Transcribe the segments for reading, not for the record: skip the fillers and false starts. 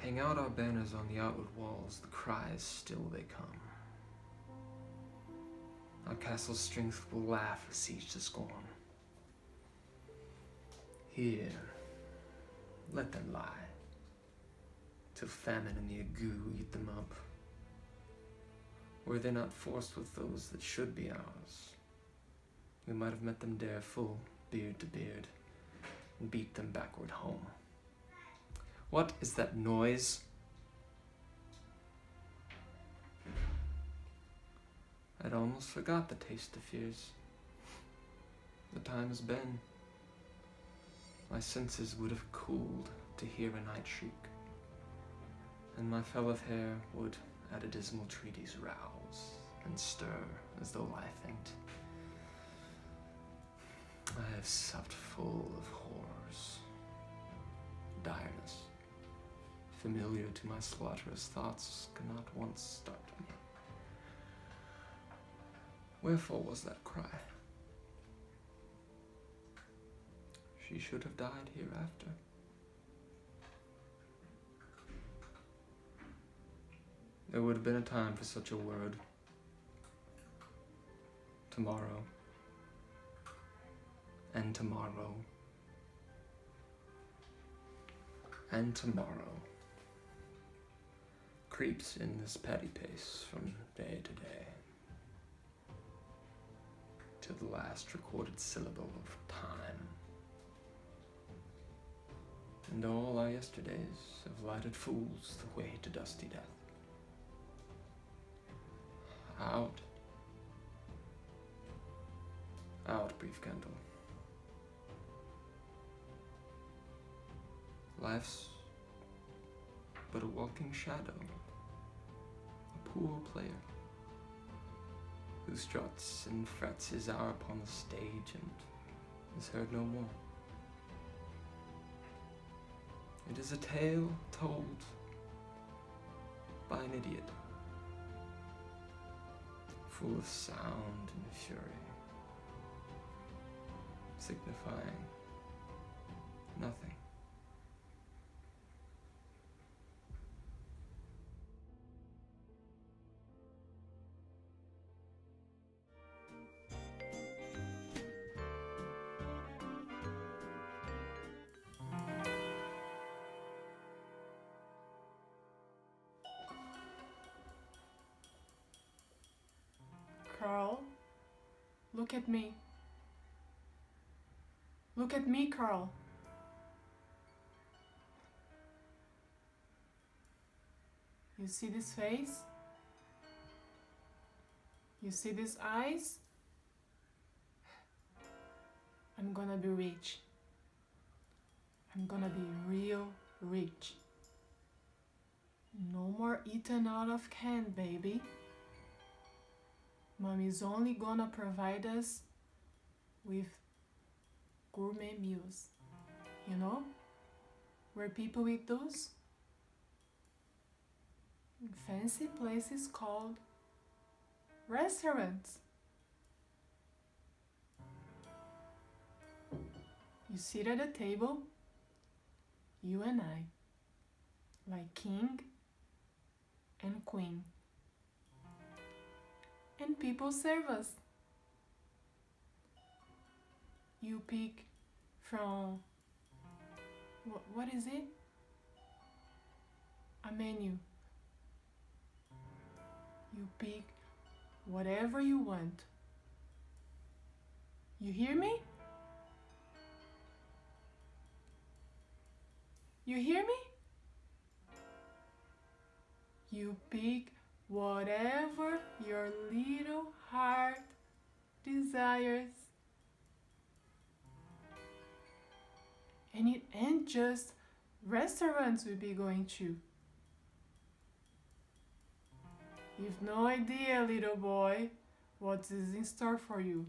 Hang out our banners on the outward walls, the cries still they come. Our castle's strength will laugh a siege to scorn. Here, let them lie, till famine and the ague eat them up. Were they not forced with those that should be ours, we might have met them there full, beard to beard, and beat them backward home. What is that noise? I'd almost forgot the taste of fears. The time has been. My senses would have cooled to hear a night shriek, and my fell of hair would at a dismal treaty's rouse and stir as though lie faint. I have supped full of horrors, direness, familiar to my slaughterous thoughts, cannot once start me. Wherefore was that cry? She should have died hereafter. There would have been a time for such a word. Tomorrow. And tomorrow. And tomorrow. Creeps in this petty pace from day to day, to the last recorded syllable of time. And all our yesterdays have lighted fools the way to dusty death. Out. Out, brief candle. Life's but a walking shadow, a poor player, who struts and frets his hour upon the stage and is heard no more. It is a tale told by an idiot, full of sound and fury, signifying nothing. Carl, look at me. Look at me, Carl. You see this face? You see these eyes? I'm gonna be rich. I'm gonna be real rich. No more eating out of can, baby. Mommy's only gonna provide us with gourmet meals. You know? Where people eat those? In fancy places called restaurants. You sit at a table, you and I, like king and queen. And people serve us. You pick from, what is it? A menu. You pick whatever you want. You hear me? You hear me? You pick whatever your little heart desires. And it ain't just restaurants we'll be going to. You've no idea, little boy, what is in store for you.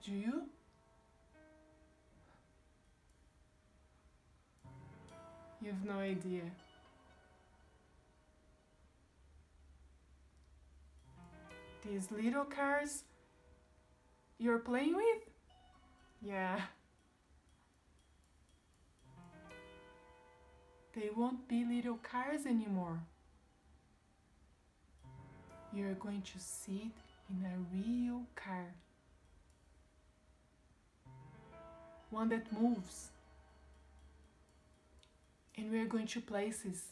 Do you? You've no idea. These little cars you're playing with? Yeah. They won't be little cars anymore. You're going to sit in a real car. One that moves. And we're going to places.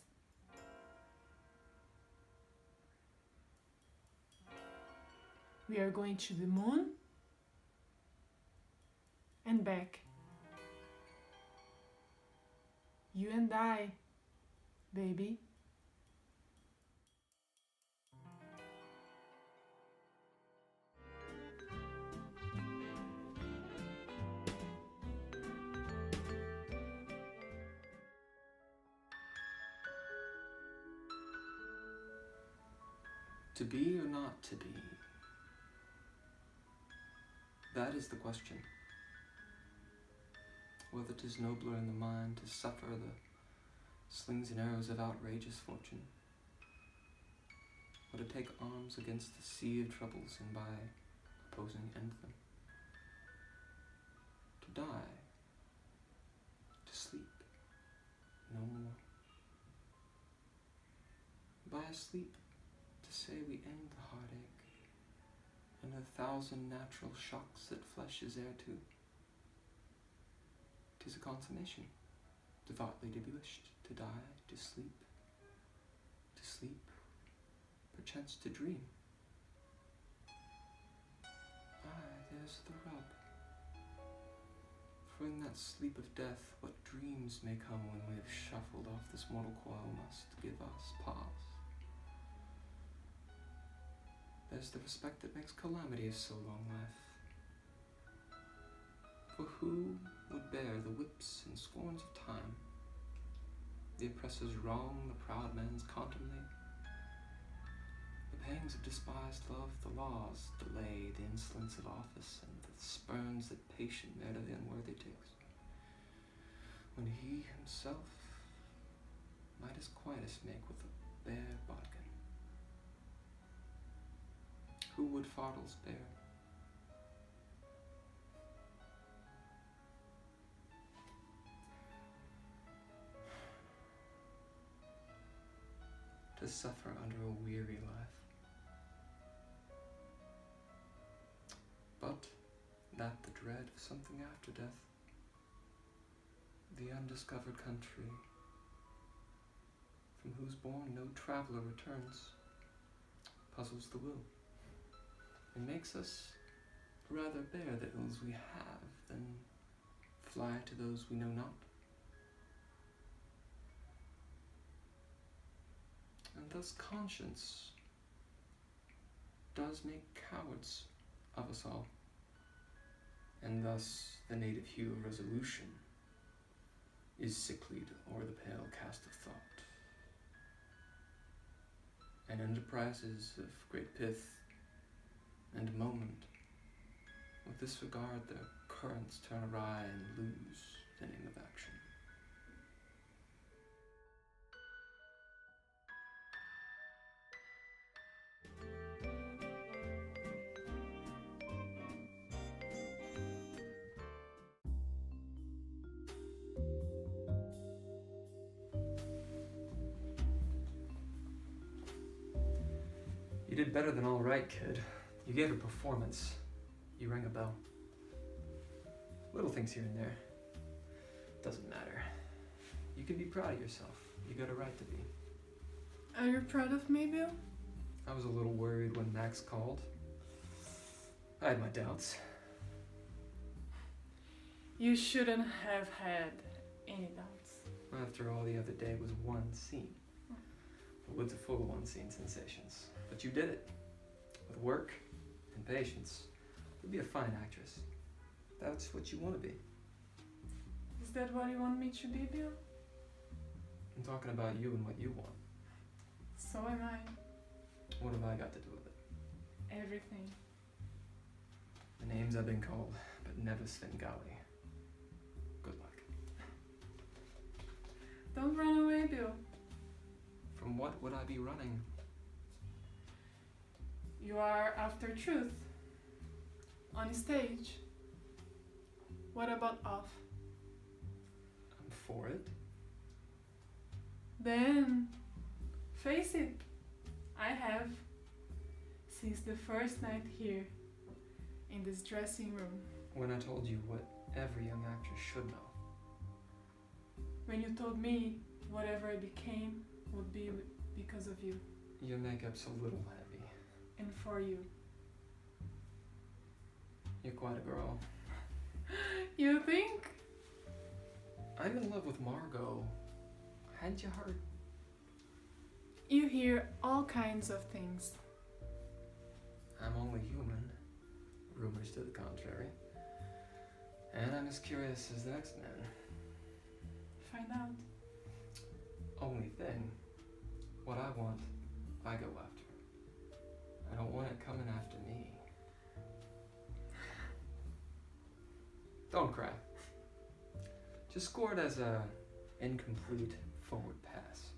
We are going to the moon and back. You and I, baby. To be or not to be? That is the question. Whether 'tis nobler in the mind to suffer the slings and arrows of outrageous fortune, or to take arms against the sea of troubles and by opposing end them. To die, to sleep, no more. By a sleep, to say we end the heartache and the thousand natural shocks that flesh is heir to. 'Tis a consummation, devoutly to be wished, to die, to sleep, perchance to dream. Aye, there's the rub. For in that sleep of death, what dreams may come when we have shuffled off this mortal coil must give us pause. There's the respect that makes calamity of so long life. For who would bear the whips and scorns of time, the oppressor's wrong, the proud man's contumely, the pangs of despised love, the law's delay, the insolence of office, and the spurns that patient merit of the unworthy takes, when he himself might his quietest make with a bare bodkin? Who would fardels bear? To suffer under a weary life. But that the dread of something after death, the undiscovered country, from whose bourne no traveller returns, puzzles the will, and makes us rather bear the ills we have than fly to those we know not. And thus conscience does make cowards of us all, and thus the native hue of resolution is sicklied o'er the pale cast of thought, and enterprises of great pith and moment with this regard their currents turn awry and lose the name of action. You did better than all right, kid. You gave a performance. You rang a bell. Little things here and there. Doesn't matter. You can be proud of yourself. You got a right to be. Are you proud of me, Bill? I was a little worried when Max called. I had my doubts. You shouldn't have had any doubts. After all, the other day was one scene. The woods are full of one-scene sensations. But you did it. With work and patience. You'll be a fine actress. That's what you want to be. Is that what you want me to be, Bill? I'm talking about you and what you want. So am I. What have I got to do with it? Everything. The names I've been called, but never Svengali. Good luck. Don't run away, Bill. From what would I be running? You are after truth. On stage. What about off? I'm for it. Then, face it, I have. Since the first night here, in this dressing room. When I told you what every young actress should know. When you told me whatever I became would be because of you. Your makeup's a little heavy. And for you. You're quite a girl. You think? I'm in love with Margot. Hadn't you heard? You hear all kinds of things. I'm only human. Rumors to the contrary. And I'm as curious as the next man. Find out. Only thing, what I want, I go after. I don't want it coming after me. Don't cry. Just score it as a incomplete forward pass.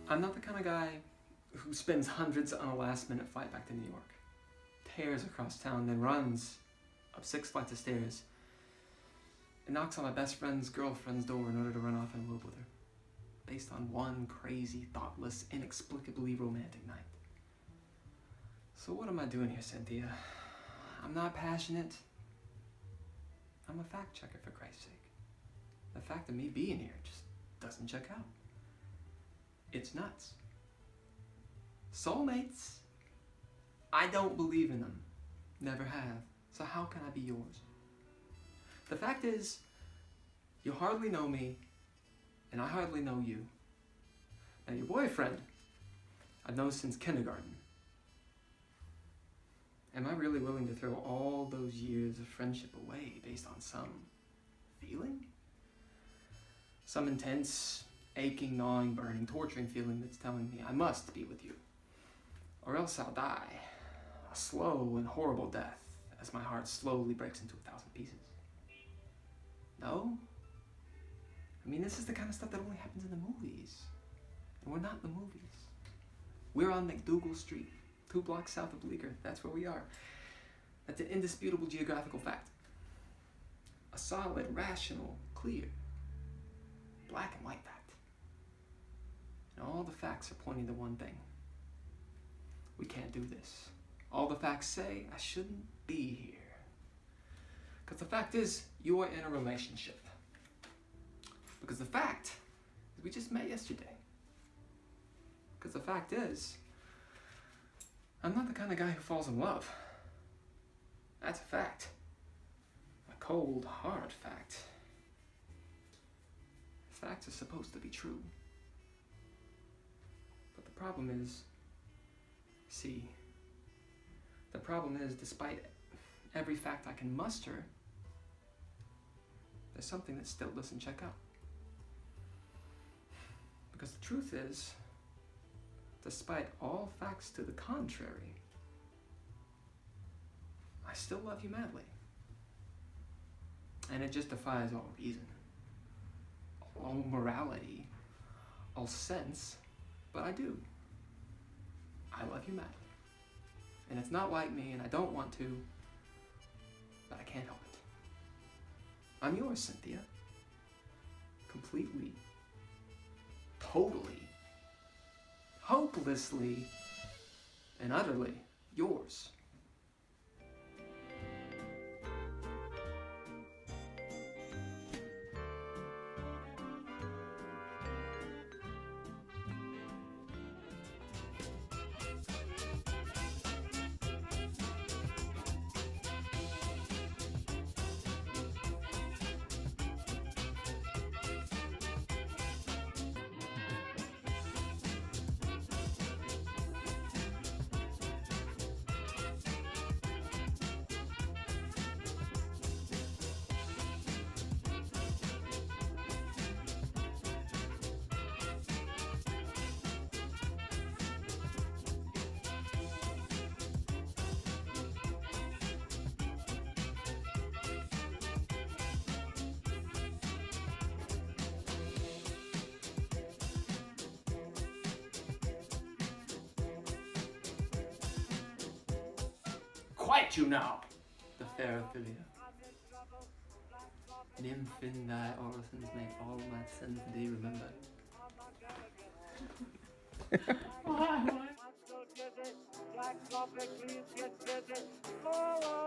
I'm not the kind of guy who spends hundreds on a last-minute flight back to New York, tears across town, then runs up 6 flights of stairs, and knocks on my best friend's girlfriend's door in order to run off and elope with her, based on one crazy, thoughtless, inexplicably romantic night. So what am I doing here, Cynthia? I'm not passionate. I'm a fact checker, for Christ's sake. The fact of me being here just doesn't check out. It's nuts. Soulmates? I don't believe in them. Never have. So how can I be yours? The fact is, you hardly know me, and I hardly know you. Now your boyfriend, I've known since kindergarten. Am I really willing to throw all those years of friendship away based on some feeling? Some intense, aching, gnawing, burning, torturing feeling that's telling me I must be with you, or else I'll die a slow and horrible death as my heart slowly breaks into 1,000 pieces. No? I mean, this is the kind of stuff that only happens in the movies, and we're not in the movies. We're on McDougal Street, 2 blocks south of Bleecker. That's where we are. That's an indisputable geographical fact. A solid, rational, clear, black and white fact. And all the facts are pointing to one thing. We can't do this. All the facts say I shouldn't be here. Because the fact is, you are in a relationship. Because the fact is, we just met yesterday. Because the fact is, I'm not the kind of guy who falls in love. That's a fact. A cold, hard fact. Facts are supposed to be true. But the problem is, despite every fact I can muster, there's something that still doesn't check out. Because the truth is, despite all facts to the contrary, I still love you madly. And it just defies all reason, all morality, all sense, but I do. I love you madly. And it's not like me, and I don't want to, but I can't help it. I'm yours, Cynthia. Completely, totally, hopelessly, and utterly yours. quiet you now, the fair Ophelia. Nymph in thy orisons, make all my sins thee remember. Why? Black coffee, please get busy. Oh,